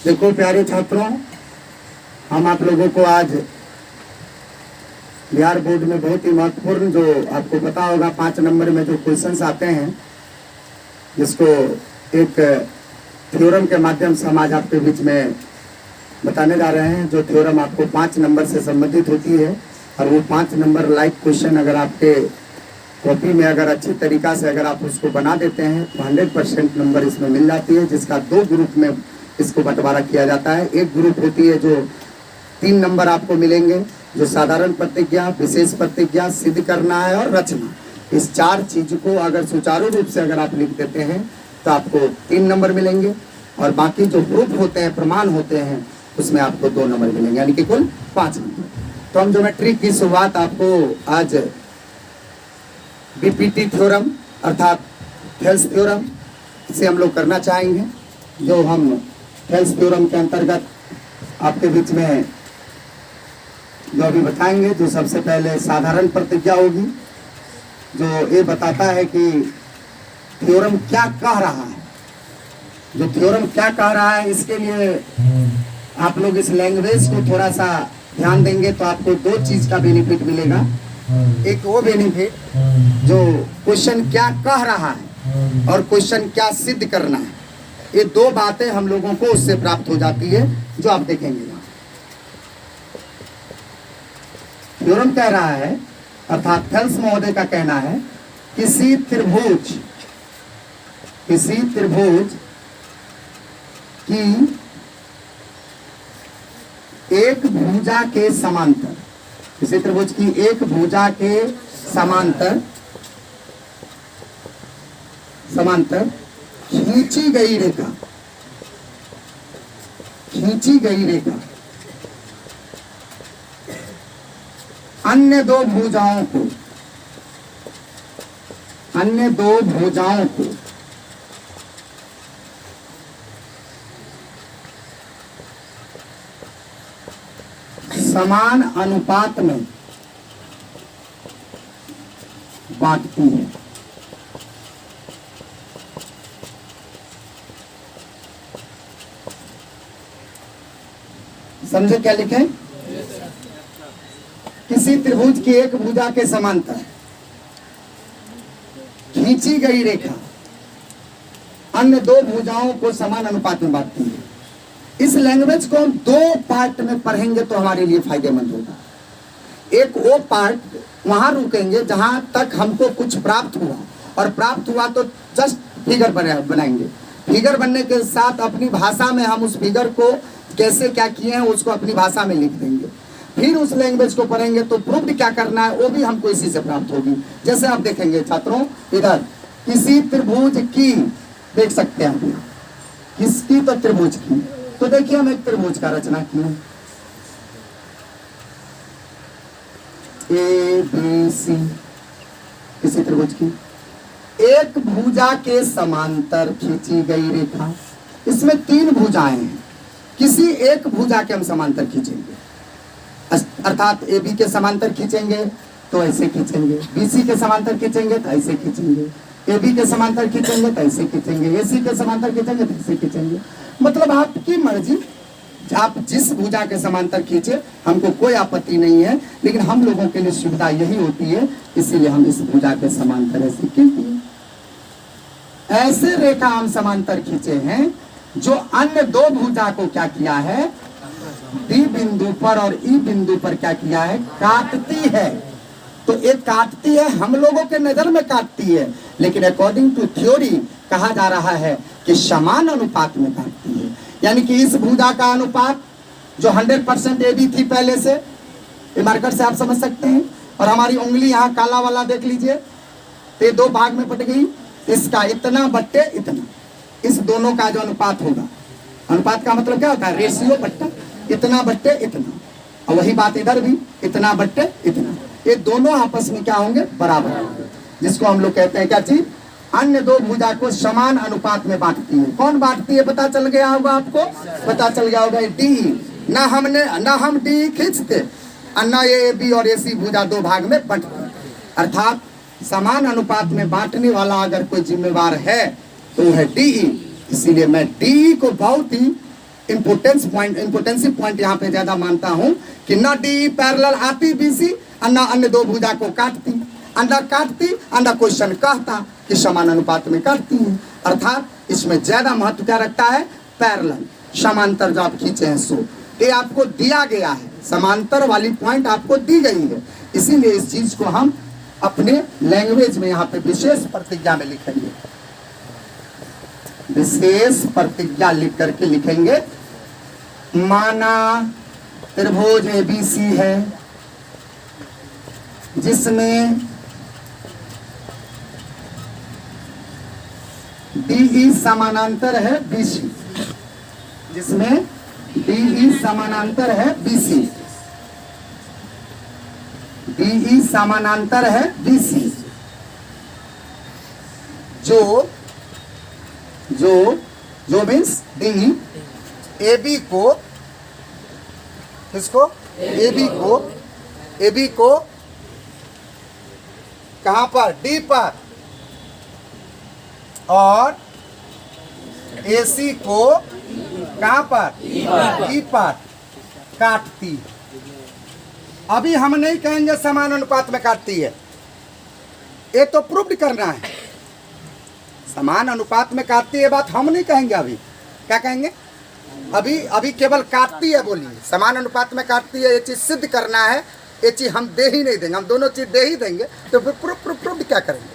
देखो प्यारे छात्रों, हम आप लोगों को आज बिहार बोर्ड में बहुत ही महत्वपूर्ण, जो आपको पता होगा 5 नंबर में जो क्वेश्चंस आते हैं, जिसको एक थ्योरम के माध्यम से हम आज आपके बीच में बताने जा रहे हैं। जो थ्योरम आपको 5 नंबर से संबंधित होती है, और वो 5 नंबर लाइक क्वेश्चन अगर आपके कॉपी में अगर अच्छी तरीका से अगर आप उसको बना देते हैं तो 100% नंबर इसमें मिल जाती है, जिसका 2 ग्रुप में इसको बंटवारा किया जाता है। एक ग्रुप होती है जो 3 नंबर आपको मिलेंगे, जो साधारण प्रतिज्ञा, विशेष प्रतिज्ञा, सिद्ध करना है और रचना। इस 4 चीज को अगर सुचारू रूप से अगर आप लिख देते हैं तो आपको 3 नंबर मिलेंगे, और बाकी जो प्रूफ होते हैं, प्रमाण होते हैं, उसमें आपको 2 नंबर मिलेंगे, यानी कि कुल 5 नंबर। तो हम ज्योमेट्री की शुरुआत आपको आज बीपीटी थ्योरम अर्थात थेल्स थ्योरम से हम लोग करना चाहेंगे। जो हम थेल्स थ्योरम के अंतर्गत आपके बीच में जो अभी बताएंगे, जो सबसे पहले साधारण प्रतिज्ञा होगी, जो ये बताता है कि थ्योरम क्या कह रहा है। जो थ्योरम क्या कह रहा है, इसके लिए आप लोग इस लैंग्वेज को थोड़ा सा ध्यान देंगे तो आपको 2 चीज का बेनिफिट मिलेगा। एक वो बेनिफिट जो क्वेश्चन क्या कह रहा है और क्वेश्चन क्या सिद्ध करना है, ये 2 बातें हम लोगों को उससे प्राप्त हो जाती है, जो आप देखेंगे। थ्योरम कह रहा है, अर्थात थेल्स महोदय का कहना है, किसी त्रिभुज की एक भुजा के समांतर, किसी त्रिभुज की एक भुजा के समांतर खींची गई रेखा अन्य दो भुजाओं को समान अनुपात में बांटती है। समझे क्या लिखे? किसी त्रिभुज की एक भुजा के समांतर खींची गई रेखा अन्य 2 भुजाओं को समान अनुपात में बांटती है। इस लैंग्वेज को हम 2 पार्ट में पढ़ेंगे तो हमारे लिए फायदेमंद होगा। एक वो पार्ट वहां रुकेंगे जहां तक हमको कुछ प्राप्त हुआ, और प्राप्त हुआ तो जस्ट फिगर बनाएंगे। फिगर बनने के साथ अपनी भाषा में हम उस फिगर को कैसे क्या किए हैं उसको अपनी भाषा में लिख देंगे। फिर उस लैंग्वेज को पढ़ेंगे तो प्रूफ क्या करना है वो भी हमको इसी से प्राप्त होगी। जैसे आप देखेंगे छात्रों, इधर किसी त्रिभुज की देख सकते हैं, किसकी? तो त्रिभुज की। तो देखिए हम एक त्रिभुज का रचना किए, ABC, किसी त्रिभुज की एक भुजा के समांतर खींची गई रेखा। इसमें 3 भुजाएं हैं, किसी एक भुजा के हम समांतर खींचेंगे, अर्थात AB के समांतर खींचेंगे तो ऐसे खींचेंगे, BC के समांतर खींचेंगे तो ऐसे खींचेंगे, AB के समांतर खींचेंगे तो ऐसे खींचेंगे, AC के समांतर खींचेंगे तो ऐसे खींचेंगे। मतलब आपकी मर्जी, आप जिस भुजा के समांतर खींचे, हमको कोई आपत्ति नहीं है, लेकिन हम लोगों के लिए सुविधा यही होती है, इसीलिए हम इस भुजा के समांतर ऐसे खींचते हैं। ऐसे रेखा हम समांतर खींचे हैं जो अन्य 2 भुजा को क्या किया है, D बिंदु पर और E बिंदु पर क्या किया है, काटती है। तो एक काटती है, हम लोगों के नजर में काटती है, लेकिन अकॉर्डिंग टू थ्योरी कहा जा रहा है कि समान अनुपात में काटती है। यानी कि इस भुजा का अनुपात जो 100% AB थी पहले से, मार्कर से आप समझ सकते हैं, और हमारी उंगली यहाँ काला वाला देख लीजिए, तो 2 भाग में बट गई। इसका इतना बट्टे इतना, इस दोनों का जो अनुपात होगा, अनुपात का मतलब क्या होता है, रेशियो बट्टा, इतना बट्टे इतना। और वही बात इधर भी, इतना बट्टे इतना, ये दोनों आपस में क्या होंगे, बराबर होंगे, जिसको हम लोग कहते हैं क्या चीज, अन्य 2 भुजा को समान अनुपात में बांटती है। कौन बांटती है पता चल गया होगा आपको, पता चल गया होगा, D। ना हम D खींचते और ना ये AB और AC भुजा 2 भाग में बंटते, अर्थात समान अनुपात में बांटने वाला अगर कोई जिम्मेवार है तो है DE। इसीलिए मैं DE को बहुत ही इंपोर्टेंसिव पॉइंट यहाँ पे ज्यादा मानता हूँ कि न डी पैरेलल आती बीसी और न अन्य दो भुजा को काटती, अंडा काटती अंडा क्वेश्चन कहता कि समान अनुपात में काटती है। अर्थात इसमें ज्यादा महत्व क्या रखता है, पैरेलल समांतर जो आप खींचे हैं सो ये आपको दिया गया है, समांतर वाली पॉइंट आपको दी गई है। इसीलिए इस चीज को हम अपने लैंग्वेज में यहाँ पे विशेष प्रतिज्ञा में लिखेंगे, विशेष प्रतिज्ञा लिख करके लिखेंगे। माना त्रिभुज एबीसी है जिसमें डीई समानांतर है बीसी, जिसमें डीई समानांतर है बीसी, डीई समानांतर है बीसी, जो मीन्स डीई AB को किसको, AB को कहां पर, D पर, और AC को कहां पर, E पर काटती। अभी हम नहीं कहेंगे समान अनुपात में काटती है, ये तो प्रूव करना है। समान अनुपात में काटती है बात हम नहीं कहेंगे, अभी क्या कहेंगे, अभी केवल काटती है बोलिए, समान अनुपात में काटती है ये चीज सिद्ध करना है। ये चीज हम दे ही नहीं देंगे, हम दोनों चीज दे ही देंगे तो फिर प्रूफ क्या करेंगे,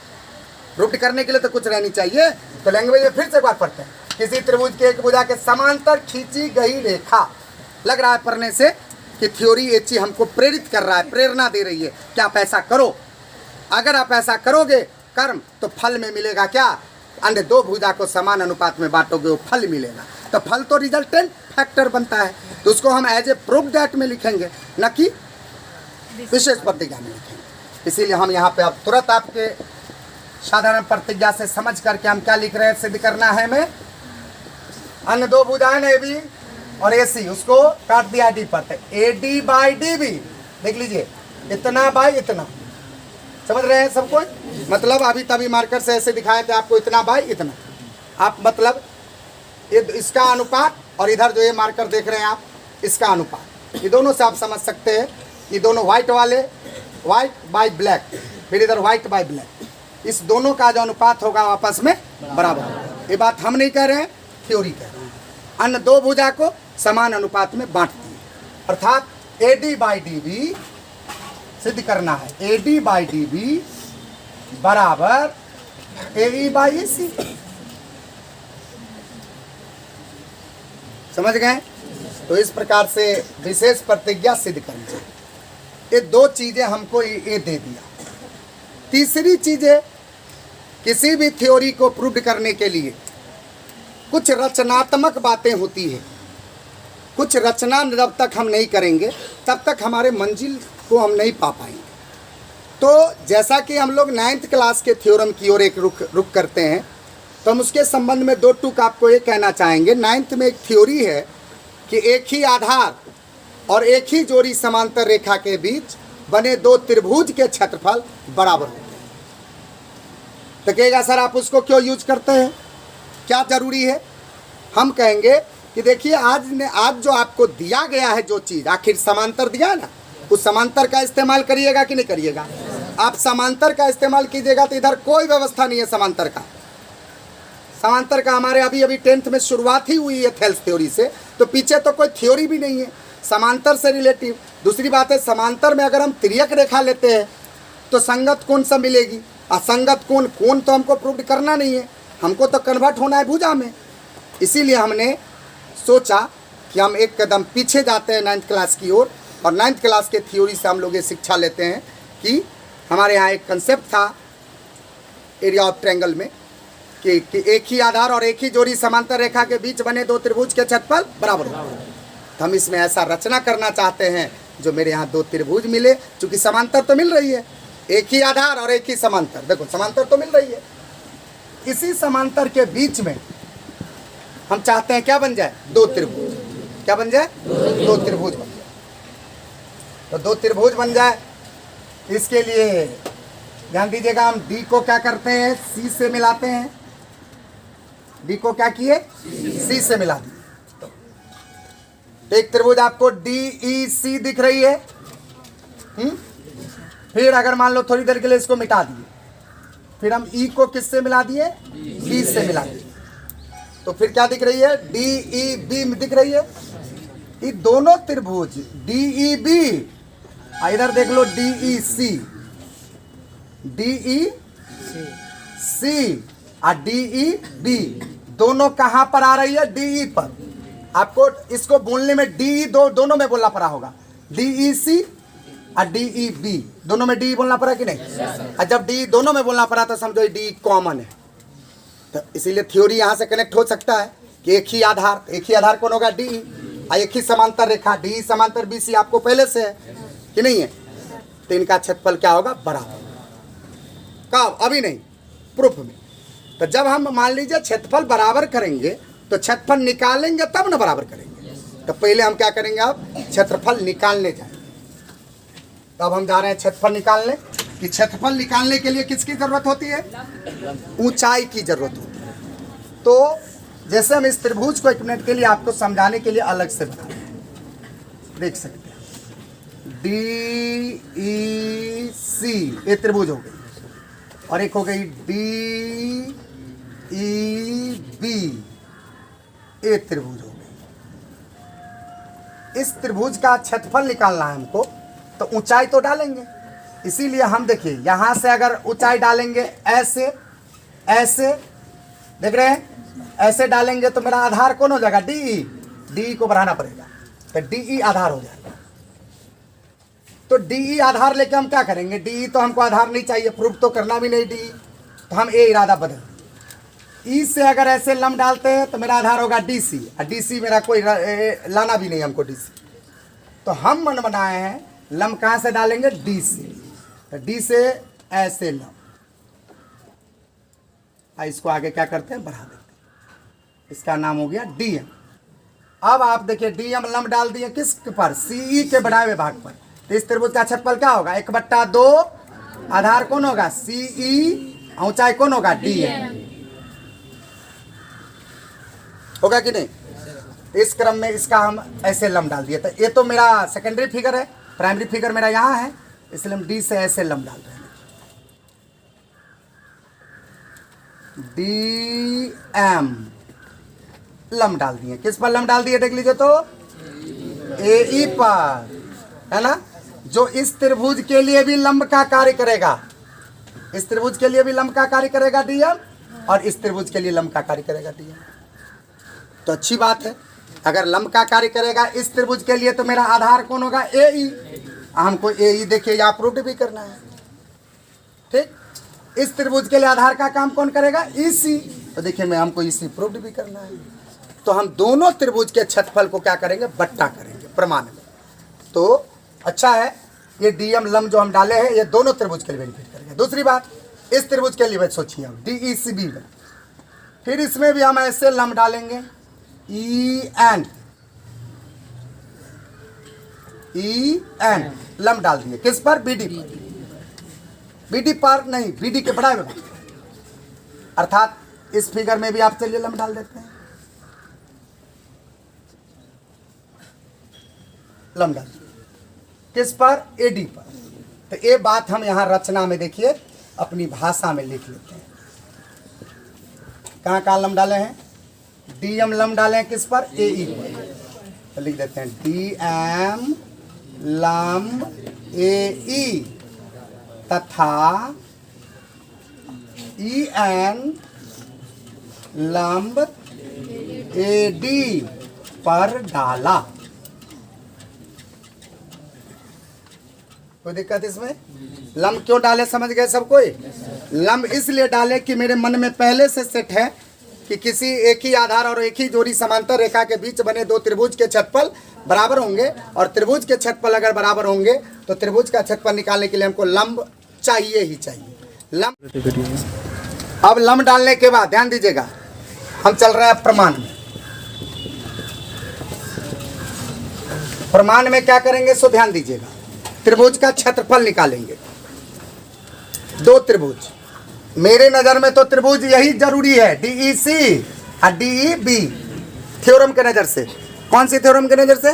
प्रूफ करने के लिए तो कुछ रहनी चाहिए। तो लैंग्वेज में फिर से बात पढ़ते हैं। किसी त्रिभुज के एक भुजा के समांतर खींची गई रेखा, लग रहा है पढ़ने से कि थ्योरी ये चीज हमको प्रेरित कर रहा है, प्रेरणा दे रही है कि आप ऐसा करो। अगर आप ऐसा करोगे कर्म तो फल में मिलेगा क्या, अन्य दो भुजा को समान अनुपात में बांटोगे वो फल मिलेगा। तो फल तो रिजल्टेंट फैक्टर बनता है, तो उसको हम एज ए प्रूफ दैट में लिखेंगे, न कि विशेष प्रतिज्ञा में लिखेंगे। इसीलिए हम यहाँ पे अब तुरंत आपके साधारण प्रतिज्ञा से समझ करके हम क्या लिख रहे हैं, सिद्ध करना है हमें अन्य दो भुजाएं AB और AC, उसको काट दिया D पर, AD बाई DB, देख लीजिए इतना बाई इतना, समझ रहे हैं सब कोई। मतलब अभी तभी मार्कर से ऐसे दिखाए थे आपको, इतना बाई इतना, आप मतलब ये इसका अनुपात और इधर जो ये मार्कर देख रहे हैं आप इसका अनुपात, ये दोनों से आप समझ सकते हैं। ये दोनों व्हाइट वाले, व्हाइट बाई ब्लैक, फिर इधर व्हाइट बाई ब्लैक, इस दोनों का जो अनुपात होगा आपस में बराबर होगा। ये बात हम नहीं कह रहे हैं, थ्योरी कह रहे हैं। अन्य दो भुजा को समान अनुपात में बांटती है, अर्थात AD बाई DB सिद्ध करना है। AD बाई DB बराबर AE बाई AC, समझ गए। तो इस प्रकार से विशेष प्रतिज्ञा सिद्ध करनी चाहिए। ये दो चीजें हमको ये दे दिया। तीसरी चीजें, किसी भी थ्योरी को प्रूव करने के लिए कुछ रचनात्मक बातें होती है। कुछ रचना जब तक हम नहीं करेंगे तब तक हमारे मंजिल को हम नहीं पा पाएंगे। तो जैसा कि हम लोग 9th क्लास के थ्योरम की ओर एक रुख करते हैं, तो हम उसके संबंध में दो टूक आपको ये कहना चाहेंगे। 9th में एक थ्योरी है कि एक ही आधार और एक ही जोड़ी समांतर रेखा के बीच बने दो त्रिभुज के क्षेत्रफल बराबर होते हैं। तो कहेगा सर आप उसको क्यों यूज करते हैं, क्या जरूरी है। हम कहेंगे कि देखिए आज जो आपको दिया गया है जो चीज़, आखिर समांतर दिया है ना, उस समांतर का इस्तेमाल करिएगा कि नहीं करिएगा। आप समांतर का इस्तेमाल कीजिएगा तो इधर कोई व्यवस्था नहीं है समांतर का। समांतर का हमारे अभी 10th में शुरुआत ही हुई है थेल्स थ्योरी से, तो पीछे तो कोई थ्योरी भी नहीं है समांतर से रिलेटिव। दूसरी बात है, समांतर में अगर हम तिर्यक रेखा लेते हैं तो संगत कोण सब मिलेगी, असंगत कोण तो हमको प्रूव करना नहीं है, हमको तो कन्वर्ट होना है भुजा में। इसीलिए हमने सोचा कि हम एक कदम पीछे जाते हैं 9th क्लास की ओर, और 9th क्लास के थ्योरी से हम लोग ये शिक्षा लेते हैं कि हमारे यहाँ एक कंसेप्ट था एरिया ऑफ ट्रायंगल में कि एक ही आधार और एक ही जोड़ी समांतर रेखा के बीच बने दो त्रिभुज के क्षेत्रफल बराबर होते हैं। तो हम इसमें ऐसा रचना करना चाहते हैं जो मेरे यहाँ दो त्रिभुज मिले, चूँकि समांतर तो मिल रही है, एक ही आधार और एक ही समांतर, देखो समांतर तो मिल रही है। इसी समांतर के बीच में हम चाहते हैं क्या बन जाए, दो त्रिभुज। क्या बन जाए, दो त्रिभुज बन जाए। तो दो त्रिभुज बन जाए, इसके लिए ध्यान दीजिएगा, हम D को क्या करते हैं, C से मिलाते हैं। D को क्या किए, C से मिला दिए। एक त्रिभुज आपको DEC दिख रही है। फिर अगर मान लो थोड़ी देर के लिए इसको मिटा दिए, फिर हम E को किससे मिला दिए? B से मिला दिए, तो फिर क्या दिख रही है? DEB दिख रही है। ये दोनों त्रिभुज DEB, इधर देख लो DEC और DEB दोनों कहां पर आ रही है? DE पर। आपको इसको बोलने में DE दोनों में बोलना पड़ा होगा, DEC और DEB दोनों में DE बोलना पड़ा कि नहीं? और जब DE दोनों में बोलना पड़ा तो समझो DE कॉमन है, तो इसीलिए थ्योरी यहां से कनेक्ट हो सकता है कि एक ही आधार कौन होगा? DE, और एक ही समांतर रेखा DE समांतर BC आपको पहले से है कि नहीं है, तो इनका क्षेत्रफल क्या होगा? बराबर। कब? अभी नहीं, प्रूफ में। तो जब हम मान लीजिए क्षेत्रफल बराबर करेंगे तो क्षेत्रफल निकालेंगे तब ना बराबर करेंगे, तो पहले हम क्या करेंगे? अब क्षेत्रफल निकालने जाएंगे। तो अब हम जा रहे हैं क्षेत्रफल निकालने। कि क्षेत्रफल निकालने के लिए किसकी जरूरत होती है? ऊंचाई की जरूरत होती है। तो जैसे हम इस त्रिभुज को एक मिनट के लिए आपको समझाने के लिए अलग से बता देख सकते हैं। DEC ये त्रिभुज हो गई, और एक हो गई DEB ये त्रिभुज हो गई। इस त्रिभुज का क्षेत्रफल निकालना है हमको, तो ऊंचाई तो डालेंगे। इसीलिए हम देखिए यहां से अगर ऊंचाई डालेंगे ऐसे देख रहे हैं, ऐसे डालेंगे तो मेरा आधार कौन हो जाएगा? DE को बढ़ाना पड़ेगा, तो DE आधार हो जाएगा। तो DE आधार लेके हम क्या करेंगे? DE तो हमको आधार नहीं चाहिए, प्रूफ तो करना भी नहीं DE, तो हम ये इरादा बदल E से अगर ऐसे लम डालते हैं तो मेरा आधार होगा DC, और DC मेरा कोई लाना भी नहीं हमको DC। तो हम मन बनाए हैं लम कहाँ से डालेंगे? D से, तो D से ऐसे लम, इसको आगे क्या करते हैं? बढ़ा देते हैं। इसका नाम हो गया DM। अब आप देखिए DM लम डाल दिए किस पर? CE के बढ़ाए हुए भाग पर। तो इस त्रिभुज का क्षेत्रफल क्या होगा? 1/2, आधार कौन होगा? CE, ऊंचाई कौन होगा? DM होगा कि नहीं? इस क्रम में इसका हम ऐसे लम डाल दिए। तो ये तो मेरा सेकेंडरी फिगर है, प्राइमरी फिगर मेरा यहाँ है, इसलिए हम D से ऐसे लम डाल रहे हैं। DM लम डाल दिए। किस पर लम डाल दिए? देख लीजिए तो AE पर, है ना, जो इस त्रिभुज के लिए भी लंब का कार्य करेगा। इस त्रिभुज के लिए भी लंब का कार्य करेगा DM, और इस त्रिभुज के लिए लंब का कार्य करेगा DM। तो अच्छी बात है, अगर लंब का कार्य करेगा इस त्रिभुज के लिए तो मेरा आधार कौन होगा? AE। हमको AE देखिए यहाँ प्रूफ भी करना है, ठीक। इस त्रिभुज के लिए आधार का काम कौन करेगा? EC। तो देखिए मैं हमको EC प्रूफ भी करना है। तो हम दोनों त्रिभुज के क्षेत्रफल को क्या करेंगे? बट्टा करेंगे प्रमाण में। तो अच्छा है, ये DM लम जो हम डाले हैं ये दोनों त्रिभुज के लिए बेनिफिट करेंगे। दूसरी बात, इस त्रिभुज के लिए सोचिए हम DECB में, फिर इसमें भी हम ऐसे लम डालेंगे EN लम डाल दिए। किस पर? BD पर। BD पर नहीं, BD के बढ़ाए हुए, अर्थात इस फिगर में भी आप चलिए लम डाल देते हैं, लम डाल। किस पर? AD पर। तो ये बात हम यहाँ रचना में देखिए अपनी भाषा में लिख लेते हैं। कहाँ लम डाले हैं? DM लम डाले हैं किस पर? AE पर। तो लिख देते हैं DM लम AE तथा EN लंब AD पर डाला। कोई दिक्कत इसमें? लंब क्यों डाले समझ गए सब कोई? लंब इसलिए डाले कि मेरे मन में पहले से सेट है कि किसी एक ही आधार और एक ही जोड़ी समांतर रेखा के बीच बने दो त्रिभुज के क्षेत्रफल बराबर होंगे, और त्रिभुज के क्षेत्रफल अगर बराबर होंगे तो त्रिभुज का क्षेत्रफल निकालने के लिए हमको लंब चाहिए ही चाहिए। लंब, अब लंब डालने के बाद ध्यान दीजिएगा, हम चल रहे हैं प्रमाण में। प्रमाण में क्या करेंगे सो ध्यान दीजिएगा। त्रिभुज का क्षेत्रफल निकालेंगे, दो त्रिभुज। मेरे नजर में तो त्रिभुज यही जरूरी है, DEC और DEB थ्योरम के नजर से। कौन सी थ्योरम के नजर से?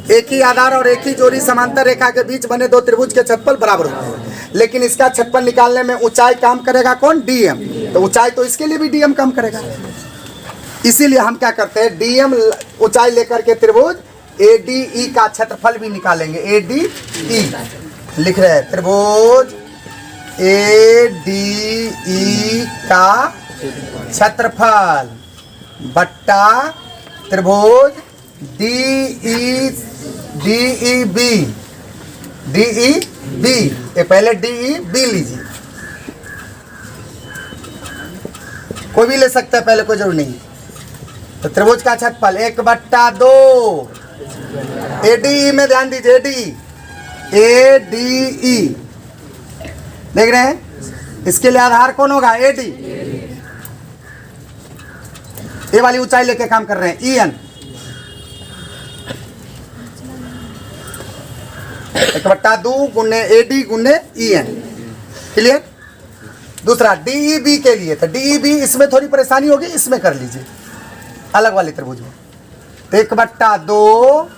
एक ही आधार और एक ही जोड़ी समांतर रेखा के बीच बने दो त्रिभुज के छेदफल बराबर होते हैं, लेकिन इसका छेदफल निकालने में ऊंचाई काम करेगा कौन? डीएम। तो ऊंचाई तो इसके लिए भी डीएम काम करेगा, इसीलिए हम क्या करते हैं, डीएम ऊंचाई लेकर के त्रिभुज एडीई का क्षेत्रफल भी निकालेंगे। एडीई लिख रहे हैं, त्रिभुज एडीई का क्षेत्रफल बट्टा त्रिभुज डीईबी। ये पहले डीईबी लीजिए, कोई भी ले सकता है, पहले कोई जरूर नहीं। तो त्रिभुज का क्षेत्रफल 1/2 एडीई में ध्यान दीजिए, एडीई देख रहे हैं, इसके लिए आधार कौन होगा? एडी। ये वाली ऊंचाई लेके काम कर रहे हैं, ईएन 1/2 गुने एडी गुने ईएन। क्लियर? दूसरा डीईबी के लिए, तो डीईबी इसमें थोड़ी परेशानी होगी, इसमें कर लीजिए अलग वाले त्रिभुज में। तो 1/2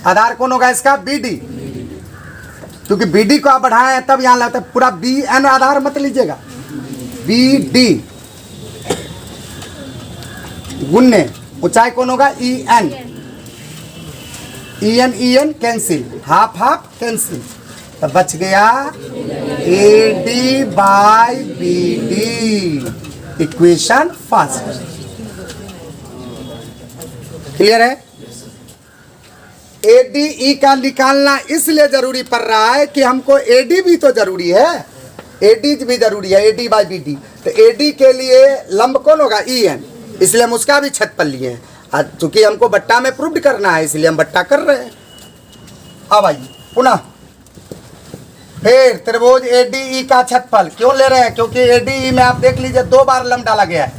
आधार कौन होगा इसका? बीडी, क्योंकि बीडी को आप बढ़ाए तब यहां लाते, पूरा बी एन आधार मत लीजिएगा, बीडी गुन्ने ऊंचाई कौन होगा? E N. E N cancel, half half cancel, तो बच गया AD by BD, equation first. Clear है? एडीई का निकालना इसलिए जरूरी पड़ रहा है कि हमको एडी भी तो जरूरी है, एडी भी जरूरी है, एडी बाई बीडी। तो एडी के लिए लंब कौन होगा? ई एन, इसलिए हम उसका भी क्षेत्रफल लिए हैं। चूंकि हमको बट्टा में प्रूव करना है, इसलिए हम बट्टा कर रहे हैं। अब आइए पुनः फिर त्रिभुज एडीई का क्षेत्रफल क्यों ले रहे हैं? क्योंकि एडीई में आप देख लीजिए 2 बार लंब डाला गया है,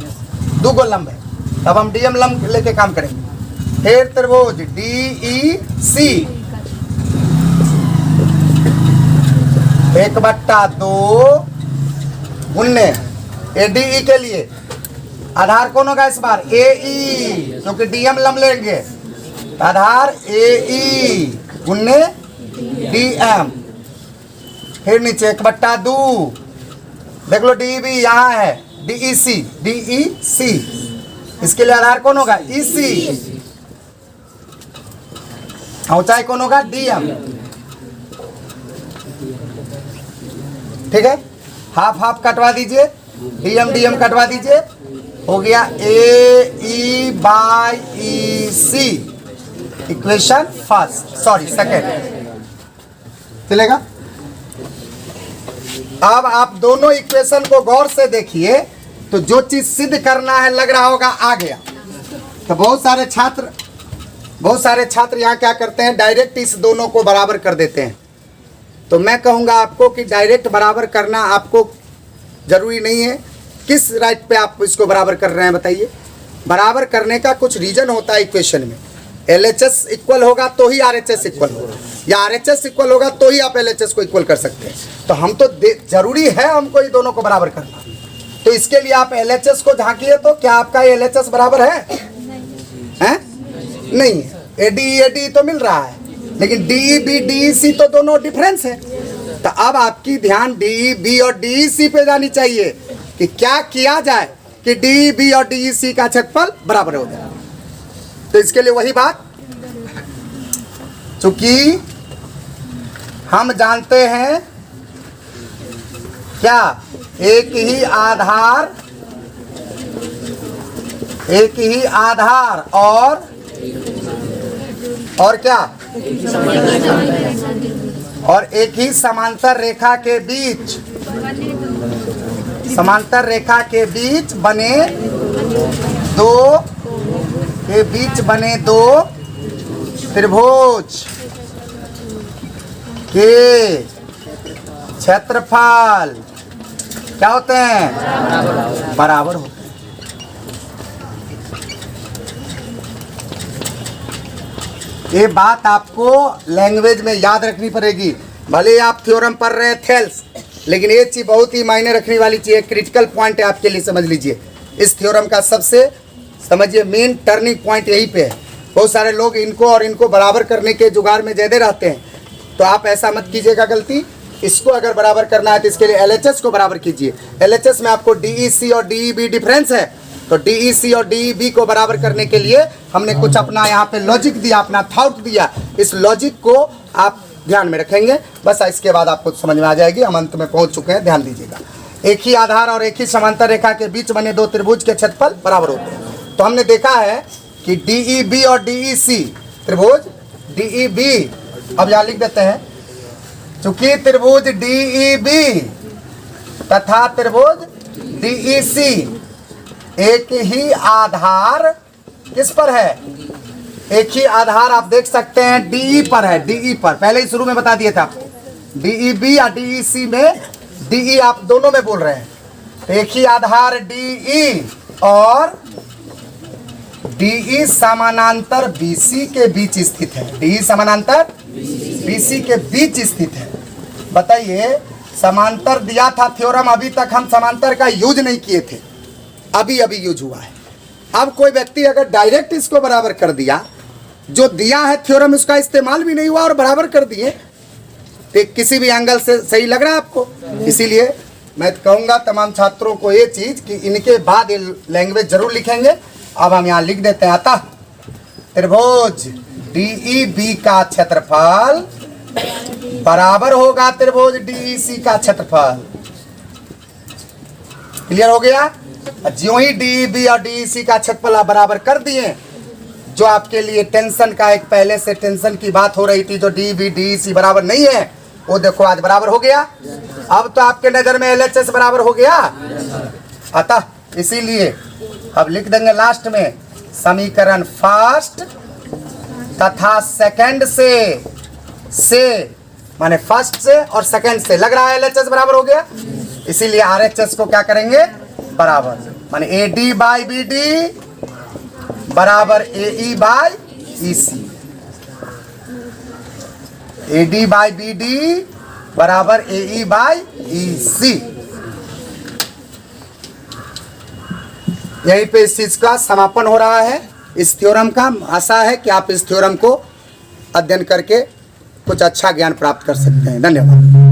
2 गो लंब है, अब हम डीएम लंब लेके काम करेंगे। फिर त्रिभुज डीईसी 1/2 गुने एडीई के लिए आधार कौन होगा इस बार? एई, क्योंकि डीएम लंब लेंगे, आधार एई गुने डीएम। फिर नीचे 1/2 देख लो, डीईबी यहाँ है, डीईसी, इसके लिए आधार कौन होगा? ईसी। ऊंचाई कौन होगा? डीएम। ठीक है, हाफ हाफ कटवा दीजिए, डीएम कटवा दीजिए, हो गया a by e c, equation first, sorry second. चलेगा? अब आप दोनों इक्वेशन को गौर से देखिए, तो जो चीज सिद्ध करना है लग रहा होगा आ गया। तो बहुत सारे छात्र यहाँ क्या करते हैं, डायरेक्ट इस दोनों को बराबर कर देते हैं। तो मैं कहूँगा आपको कि डायरेक्ट बराबर करना आपको जरूरी नहीं है। किस राइट पे आप इसको बराबर कर रहे हैं बताइए? बराबर करने का कुछ रीजन होता है इक्वेशन में। LHS इक्वल होगा तो ही RHS इक्वल होगा, या RHS इक्वल होगा तो ही आप LHS को इक्वल कर सकते हैं। तो हम तो जरूरी है हमको ये दोनों को बराबर करना। तो इसके लिए आप LHS को झांकिए, तो क्या आपका LHS बराबर है? नहीं, ADE तो मिल रहा है, लेकिन DEB DEC तो दोनं डिफरेंस है। तो अब आपकी ध्यान DEB और DEC पे जानी चाहिए कि क्या किया जाए कि DEB और DEC का क्षेत्रफल बराबर हो जाए। तो इसके लिए वही बात, चूंकि हम जानते हैं क्या, एक ही आधार और क्या, और एक ही समांतर रेखा के बीच बने दो त्रिभुज के क्षेत्रफल क्या होते हैं? बराबर होते हैं। ये बात आपको लैंग्वेज में याद रखनी पड़ेगी। भले आप थ्योरम पढ़ रहे हैं थेल्स, लेकिन ये चीज बहुत ही मायने रखने वाली चीज है, क्रिटिकल पॉइंट है आपके लिए, समझ लीजिए। इस थ्योरम का सबसे समझिए मेन टर्निंग पॉइंट यहीं पे है। बहुत सारे लोग इनको और इनको बराबर करने के जुगाड़ में ज्यादा रहते हैं, तो आप ऐसा मत कीजिएगा गलती। इसको अगर बराबर करना है तो इसके लिए LHS को बराबर कीजिए। LHS में आपको DEC और DEB डिफरेंस है, तो DEC और DEB को बराबर करने के लिए हमने कुछ अपना यहाँ पे लॉजिक दिया, अपना थॉट दिया। इस लॉजिक को आप ध्यान में रखेंगे, बस इसके बाद आपको समझ में आ जाएगी। हम अंत में पहुँच चुके हैं, ध्यान दीजिएगा। एक ही आधार और एक ही समांतर रेखा के बीच बने दो त्रिभुज के क्षेत्रफल बराबर होते हैं। तो हमने देखा है कि DEB और DEC त्रिभुज DEB, अब यहाँ लिख देते हैं, चूंकि त्रिभुज DEB तथा त्रिभुज DEC एक ही आधार किस पर है, एक ही आधार आप देख सकते हैं DE पर है, DE पर पहले ही शुरू में बता दिए थे आपको। DEB या DEC में DE आप दोनों में बोल रहे हैं, तो एक ही आधार DE और DE समानांतर BC के बीच स्थित है। DE समानांतर BC के बीच स्थित है। बताइए, समांतर दिया था थ्योरम, अभी तक हम समांतर का यूज नहीं किए थे, अभी अभी यूज हुआ है। अब कोई व्यक्ति अगर डायरेक्ट इसको बराबर कर दिया, जो दिया है थ्योरम उसका इस्तेमाल भी नहीं हुआ और बराबर कर दिए, तो किसी भी एंगल से सही लग रहा है आपको। इसीलिए मैं कहूँगा तमाम छात्रों को ये चीज़ कि इनके बाद ये लैंग्वेज जरूर लिखेंगे। अब हम यहाँ लिख देते हैं, अतः त्रिभुज DEB का क्षेत्रफल बराबर होगा त्रिभुज DEC का क्षेत्रफल। क्लियर हो गया? ज्यों ही DEB और DEC का क्षेत्रफल आप बराबर कर दिए, जो आपके लिए टेंशन का एक पहले से टेंशन की बात हो रही थी, जो DEB DEC बराबर नहीं है, वो देखो आज बराबर हो गया। अब तो आपके नजर में LHS बराबर हो गया। अतः इसीलिए अब लिख देंगे लास्ट में, समीकरण फर्स्ट तथा सेकंड से माने फर्स्ट से और सेकंड से लग रहा है LHS बराबर हो गया। इसीलिए RHS को क्या करेंगे, बराबर, माने AD बाई BD बराबर AE by EC, AD by BD बराबर AE बाई EC। यहीं पे इस चीज का समापन हो रहा है, इस थ्योरम का। आशा है कि आप इस थ्योरम को अध्ययन करके कुछ अच्छा ज्ञान प्राप्त कर सकते हैं। धन्यवाद।